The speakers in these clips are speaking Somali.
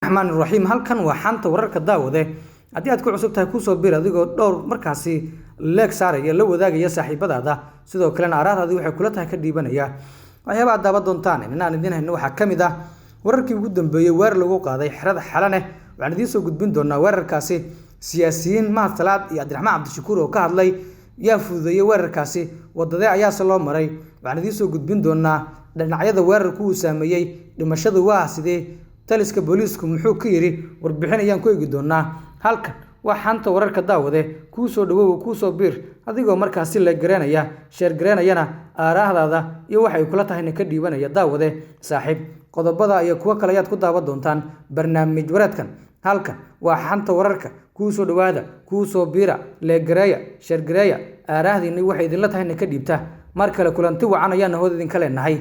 raxmaanir raxiim. Halkan waa xanta wararka daawade. Haddii aad ku cusub tahay ku soo bir adigoo dhowr markaasi leeg saaraya la wadaagaya saaxiibadaada, sidoo kalena araadaadii waxay kula tahay ka dhiibanaya waxyaabaha daawa doontaan inaan idin hayno waxaa kamid ah wararkii ugu dambeeyay weer lagu qaaday xerada Xalane. waxaan idin soo gudbin doonaa weerarkaasi siyaasiyiin Mahad Salaad iyo Cabdiraxmaan Cabdishakuur oo ka hadlay yaa fududeeyay weerarkaasi wadada ayaa loo maray. waxaan idin soo gudbin doonaa dhinacyada weerarku uu saameeyay dhimashadu waa sidee taliska booliisku muxuu ka yiri warbixin ayaan ku eegi doonaa. halkan waa xanta wararka daawade ku soo dhawow ku soo bir adigoo markaasi la garanaya share garanayana aaraahdaada iyo waxay kula tahay ka dhiibanaya daawade saaxiib qodobada iyo kuwa kale ayaad ku daawan doontaan barnaamij wareedkan. halkan waa xanta wararka ku soo dhawaada ku soo bira la garaya share garaya aaraahdiina waxay idin la tahay ka dhiibta mar kale kulanti wacan ayaan hooda idin kale nahay.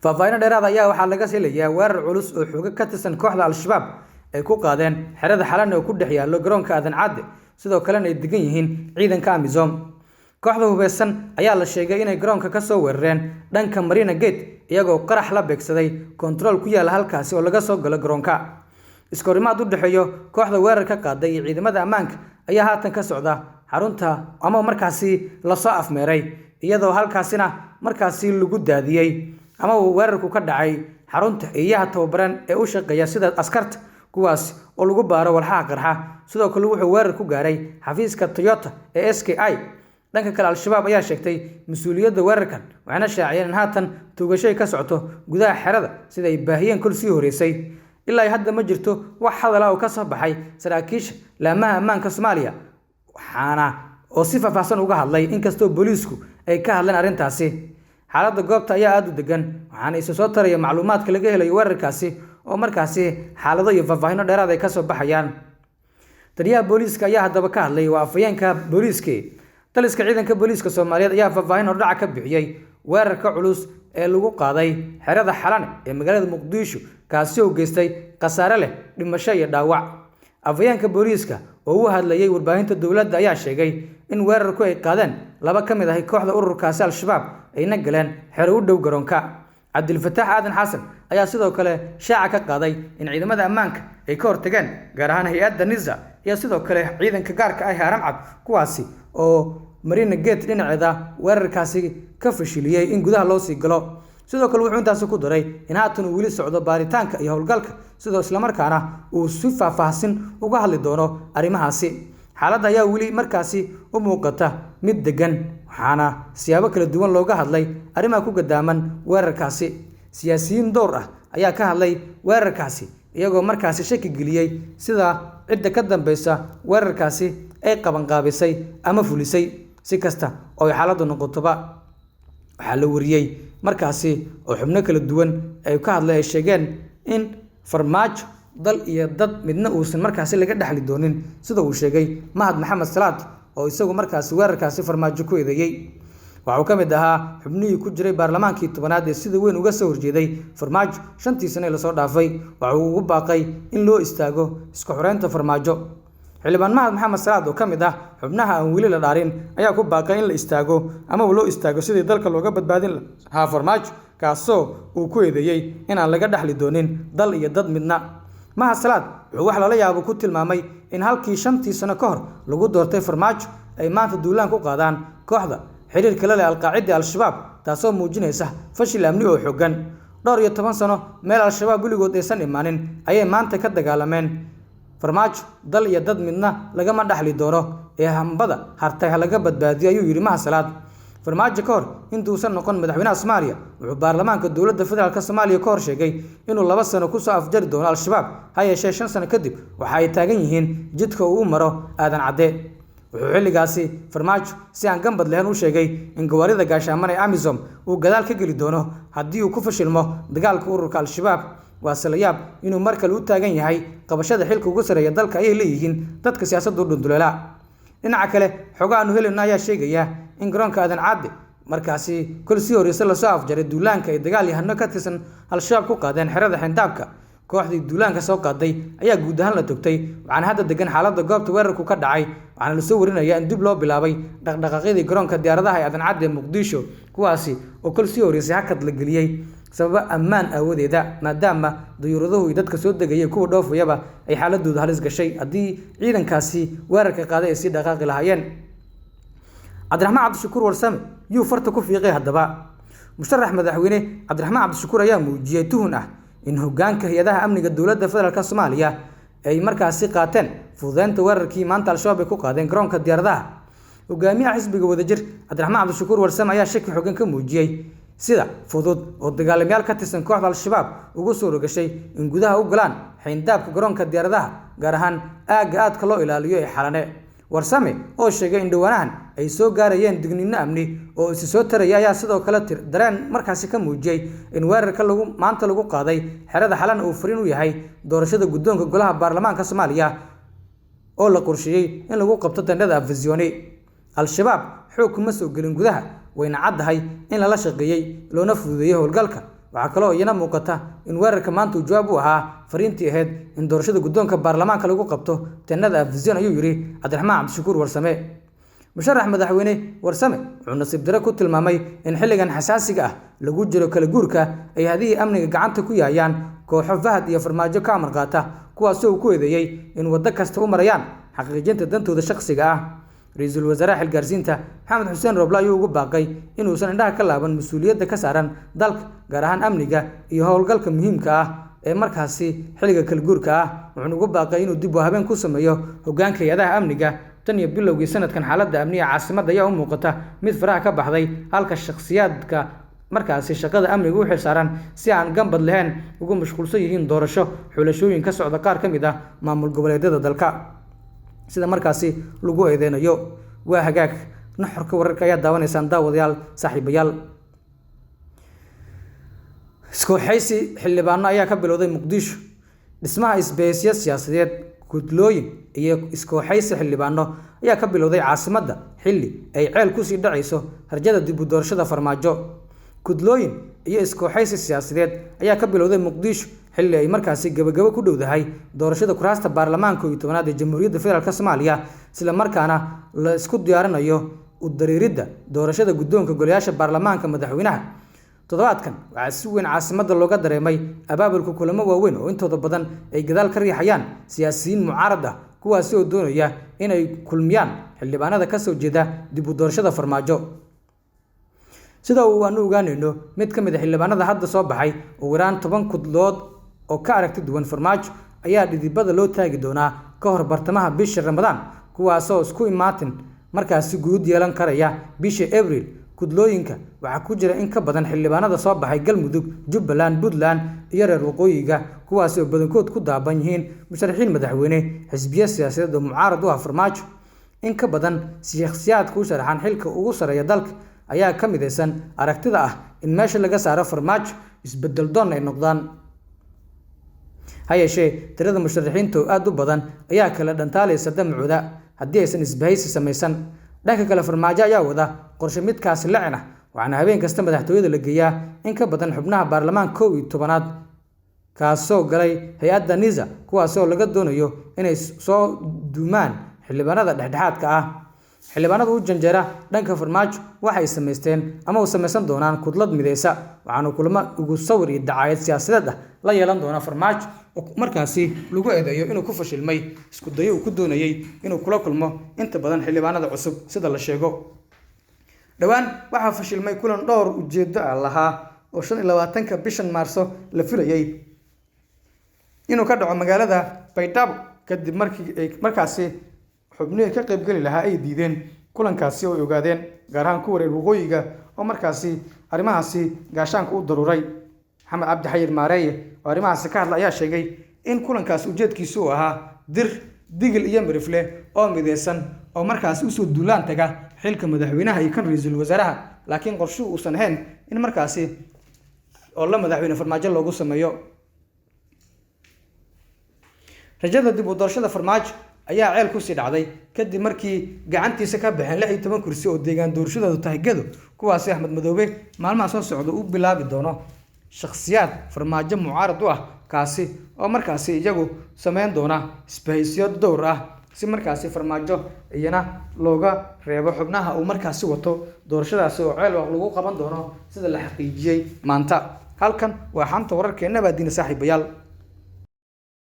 faafayna dheeraad ayaa waxaa laga silayaa weerar culus oo xoog ka tirsan kooxda al-shabaab ay ku qaadeen xerada Xalane oo ku dhex yaalo garoonka Aadan Cadde, sidoo kalena ay degan yihiin ciidanka Amisom. kooxda hubeysan ayaa la sheegay inay garoonka ka soo weerareen dhanka Marina Gate iyagoo qarax la beegsaday control ku yaala halkaasi oo laga soo galo garoonka. iskorimaad u dhaxeeyo kooxda weerarka qaaday iyo ciidamada ammaanka ayaa haatan ka socda xarunta ama markaasi la soo afmeeray, iyadoo halkaasina markaasi lagu daadiyay ama weerarku ka dhacay xarunta iyaha tababaran ee u shaqeeya sida askarta kuwaas oo lagu baaro walxaha qarxa. sidoo kale wuxuu weerar ku gaaray xafiiska Toyota ee SKI. dhanka kale al-shabaab ayaa sheegtay mas'uuliyadda weerarkan waxaana shaaciyeen in haatan tuugashay ka socoto gudaha xerada sida ay baahiyeen kul sii horeysay. ilaa hadda ma jirto wax hadal ah oo ka soo baxay saraakiisha laamaha ammaanka Soomaaliya waxaana oo si faahfaahsan uga hadlay inkastoo booliisku ay ka hadleen arrintaasi. xaaladda goobta ayaa aad u degan waxaana isa soo taraya macluumaadka laga helayo weerarkaasi oo markaasi xaalado iyo faahfaahinno dheeraad ay ka soo baxayaan. taliyaha booliiska ayaa haddaba ka hadlay waa afayeenka booliiska. taliska ciidanka booliiska Soomaaliyeed ayaa faahfaahin hordhac ka bixiyay weerarka culus ee lagu qaaday xerada Xalane ee magaalada Muqdisho kaasi oo geystay khasaare leh dhimasho iyo dhaawac. afayeenka booliiska oo uu hadlayay warbaahinta dowladda ayaa sheegay in weerarku ay qaadeen laba ka mid ah kooxda ururkaasi al-shabaab ayna galeen xero u dhow garoonka. Cabdilfataax Aadan Xasan ayaa sidoo kale shaaca ka qaaday in ciidamada ammaanka ay ka hortageen gaar ahaan hay'adda NISA iyo sidoo kale ciidanka gaarka ah Haram Cad kuwaasi oo Marina Gate dhinaceeda weerarkaasi ka fashiliyay in gudaha loo sii galo. sidoo kale wuxuu intaas ku daray in haatan uu weli socdo baaritaanka iyo howlgalka sidoo isla markaana uu si faahfaahsan uga hadli doono arrimahaasi. xaaladda ayaa weli markaasi u muuqata mid degan waxaana siyaabo kala duwan looga hadlay arrimaha ku gadaaman weerarkaasi. siyaasiyiin dhowr ah ayaa ka hadlay weerarkaasi iyagoo markaasi shaki geliyay sida cidda ka dambeysa weerarkaasi ay qaban qaabisay ama fulisay. si kasta oo xaaladdu noqotoba waxaa la wariyay markaasi oo xubno kala duwan ay ka hadlay ay sheegeen in farmaajo dal iyo dad midna uusan markaasi laga dhaxli doonin sida uu sheegay Mahad Maxamed Salaad oo isagu markaasi weerarkaasi farmaajo ku eedeeyay. waxa ka mid ahaa xubnihii ku jiray baarlamaankii 10aad ee sida weyn uga soo horjeeday farmaajo 5 sano la soo dhaafay. waxa uu ugu baaqay in loo istaago isku xoreynta farmaajo. xildhibaan Mahad Maxamed Salaad oo ka mid ah xubnaha aan weli la dhaarin ayaa ku baaqay in la istaago ama loo istaago sidii dalka looga badbaadin lahaa farmaajo kaasoo uu ku eedeeyay in aan laga dhaxli doonin dal iyo dad midna. Mahad Salaad wuxuu wax lala yaabo ku tilmaamay in halkii 5 sano ka hor lagu doortay farmaajo ay maanta duulaan ku qaadaan kooxda xiriirka la leh al-Qaacida al-Shabaab taasoo muujinaysa fashil amni oo xooggan. dhowr iyo 10 sano meel al-Shabaab weligood aysan imaanin ayay maanta ka dagaalameen. farmaajo dal iyo dad midna lagama dhaxli doono ee hambada hartay laga badbaadiyo ayuu yiri Mahad Salaad. farmaajo ka hor intuusan noqon madaxweynaha Soomaaliya wuxuu baarlamaanka dowladda federaalka Soomaaliya ka hor sheegay inuu 2 sano ku soo afjari doono al-Shabaab ha yeeshee 5 sano kadib waxa ay taagan yihiin jidka uu maro Aadan Cadde. wuxuu xilligaasi farmaajo si aan gambad lahayn u sheegay in gawaarida gaashaamana ee Amisom uu gadaal ka geli doono haddii uu ku fashilmo dagaalka ururka al-Shabaab. waa salayaab inuu mar kale u taagan yahay qabashada xilka ugu sareeya dalka ayay leeyihiin dadka siyaasadda u dhundulela. dhinaca kale xogaanu helina ayaa sheegaya in garoonka Aadan Cadde markaasi kul sii horeysa la soo afjaray duulaanka ay dagaal yahano ka tirsan al-Shabaab ku qaadeen xerada xindaabka. kooxdii duulaanka soo qaaday ayaa guud ahaan la togtay waxaana hadda degan xaaladda goobta weerarku ka dhacay. waxaana la soo warinayaa in dib loo bilaabay dhaqdhaqaaqyadii garoonka diyaaradaha ee Aadan Cadde Muqdisho kuwaasi oo kul sii horeysay hakad la geliyay sababa ammaan aawadeeda maadaama dayuuradahu iyo dadka soo degaya kuwa dhoofayaba ay xaaladooda halis gashay haddii ciidankaasi weerarka qaaday ay sii dhaqaaqi lahaayeen. cabdiraxmaan cabdishakuur warsame yuu farta ku fiiqay haddaba. musharax madaxweyne cabdiraxmaan cabdishakuur ayaa muujiyey tuhun ah in hoggaanka hay-adaha amniga dowladda federaalk Soomaaliya ay markaasi qaateen fududeynta weerarkii maanta al-shabaab ay ku qaadeen garoonka diyaaradaha. hogaamiyaha xisbiga wadajir cabdiraxmaan cabdishakuur warsame ayaa shaki xooggan ka muujiyey sida fudud oo dagaalamayaal ka tirsan kooxda al-shabaab ugu soo rogashay in gudaha u galaan xayndaabka garoonka diyaaradaha gaar ahaan aagga aadka loo ilaaliyo ee Xalane. warsame oo sheegay in dhawaanahan ay soo gaarayeen digniino amni oo isi soo taraya ayaa sidoo kale dareen markaasi ka muujiyey in weerarka maanta lagu qaaday xerada Xalane uu fariin u yahay doorashada guddoonka golaha baarlamaanka Soomaaliya oo la qorsheeyay in lagu qabto tendhada Afisyooni. al-shabaab xoog kuma soo gelin gudaha wayna caddahay in lala shaqeeyay loona fududeeyay howlgalka. waxaa kaloo iyana muuqata in weerarka maanta uu jawaab u ahaa fariintii ahayd in doorashada guddoonka baarlamaanka lagu qabto tendhada Afisyooni, ayuu yiri cabdiraxmaan cabdishakuur warsame. musharax madaxweyne warsame wuxuu nasiib darro ku tilmaamay in xilligan xasaasiga ah lagu jiro kala guurka ay hadihii amniga gacanta ku yaayaan kooxo Fahad iyo Farmaajo ka amar qaata kuwaasoo uu ku eedeeyay in waddo kasta u marayaan xaqiijinta dantooda shakhsiga ah. ra-iisul wasaaraha xilgaarsiinta maxamed xuseen roble ayuu ugu baaqay inuusan indhaha ka laaban mas-uuliyadda ka saaran dalka gaar ahaan amniga iyo howlgalka muhiimka ah ee markaasi xilliga kala guurka ah. wuxuuna ugu baaqay inuu dib u habeen ku sameeyo hoggaanka hay-adaha amniga. tan iyo bilowgii sanadkan xaaladda amniga caasimadda ayaa u muuqata mid faraha ka baxday halka shakhsiyaadka markaasi shaqada amniga u xilsaaran si aan gambad lahayn ugu mashquulsan yihiin doorasho xulashooyin ka socda qaar ka mid ah maamul goboleedyada dalka sida markaasi lagu eedeynayo. waa hagaag naxorka wararka ayaa daawanaysaan daawadayaal saaxiibayaal. iskooxaysi xildhibaano ayaa ka bilowday Muqdisho. dhismaha isbahaysiyo siyaasadeed gudlooyin iyo iskooxaysi xildhibaano ayaa ka bilowday caasimadda xilli ay ceel ku sii dhacayso harjada dib u doorashada Farmaajo. gudlooyin iyo iskooxaysi siyaasadeed ayaa ka bilowday Muqdisho xilli ay markaasi gabagabo ku dhowdahay doorashada kuraasta baarlamaanka 11 ee Jamhuuriyadda Federaalk Soomaaliya isla markaana la isku diyaarinayo u dareeridda doorashada guddoonka golayaasha baarlamaanka madaxweynaha. toddobaadkan waxaa si weyn caasimadda looga dareemay abaabulka kulamo waaweyn oo intooda badan ay gadaal ka riixayaan siyaasiyiin mucaarad ah kuwaasi oo doonaya inay kulmiyaan xildhibaanada ka soo jeeda dib u doorashada Farmaajo. sida uu aanu ogaanayno mid ka mid ah xildhibaanada hadda soo baxay oo waraan 10 kudlood oo ka aragti duwan Farmaajo ayaa dhidibada loo taagi doonaa ka hor bartamaha bisha Ramadaan kuwaasoo isku imaatin markaasi guud yeelan karaya bisha Abriil. kudlooyinka waxaa ku jira in ka badan xildhibaanada soo baxay Galmudug, Jubbaland, Puntland iyo reer waqooyiga kuwaas oo badankood ku daaban yihiin musharaxiin madaxweyne xisbiya siyaasadeed oo mucaarad u ah Farmaajo. in ka badan shakhsiyaadka u sharaxan xilka ugu sareeya dalka ayaa ka midaysan aragtida ah in meesha laga saaro Farmaajo isbedel doon ay noqdaan. hayeeshee tirada musharaxiinta oo aad u badan ayaa kala dhantaalaysa damcooda haddii aysan isbahaysi samaysan. dhanka kale Farmaajo ayaa wada qorshe midkaasi lacna waxaana habeen kasta madaxtooyada la geeyaa in ka badan xubnaha baarlamaanka 11aad kaasoo galay hay-adda NISA kuwaasoo laga doonayo inay soo duumaan xildhibaanada dhexdhexaadka ah. xildhibaanada u janjeera dhanka Farmaajo waxay sameysteen ama u sameysan doonaan kudlad mideysa waxaana kulamo ugu sawir iyo dacaayad siyaasadeed ah la yeelan doona Farmaajo oo markaasi lagu eedeeyo inuu ku fashilmay isku dayo uu ku doonayay inuu kula kulmo inta badan xildhibaanada cusub sida la sheego. dhawaan waxaa fashilmay kulan dhowr ujeedo lahaa oo 25 bishan Maarso la filayay inuu ka dhaco magaalada Baydhabo kadib markaasi xubnihi ka qayb gali lahaa ay diideen kulankaasi oo ogaadeen gaar ahaan ku wareer waqooyiga oo markaasi arrimahaasi gaashaanka u daruuray. maxamed cabdi xayir maareeye oo arrimahaasi ka hadla ayaa sheegay in kulankaasi ujeedkiisu uu ahaa digil iyo mirifle oo mideysan oo markaasi usoo duulaan taga xilka madaxweynaha iyo kan ra'iisul wasaaraha laakiin qorshuhu uusan ahayn in markaasi oo la madaxweyne Farmaajo loogu sameeyo. rajada dib u doorashada Farmaajo ayaa ceel ku sii dhacday kadib markii gacantiisa ka baxeen 16 kursi oo deegaan doorashadoodu tahay Gedo kuwaas Axmed Madoobe maalmaha soo socda uu bilaabi doono shakhsiyaad Farmaajo mucaarad u ah kaasi oo markaasi iyagu sameyn doona isbahaysiyo dhowr ah si markaasi Farmaajo iyana looga reebo xubnaha uu markaasi wato doorashadaasi oo ceel lagu qaban doono sida la xaqiijiyay maanta. halkan waa xanta wararkeena baadiina saaxiibayaal.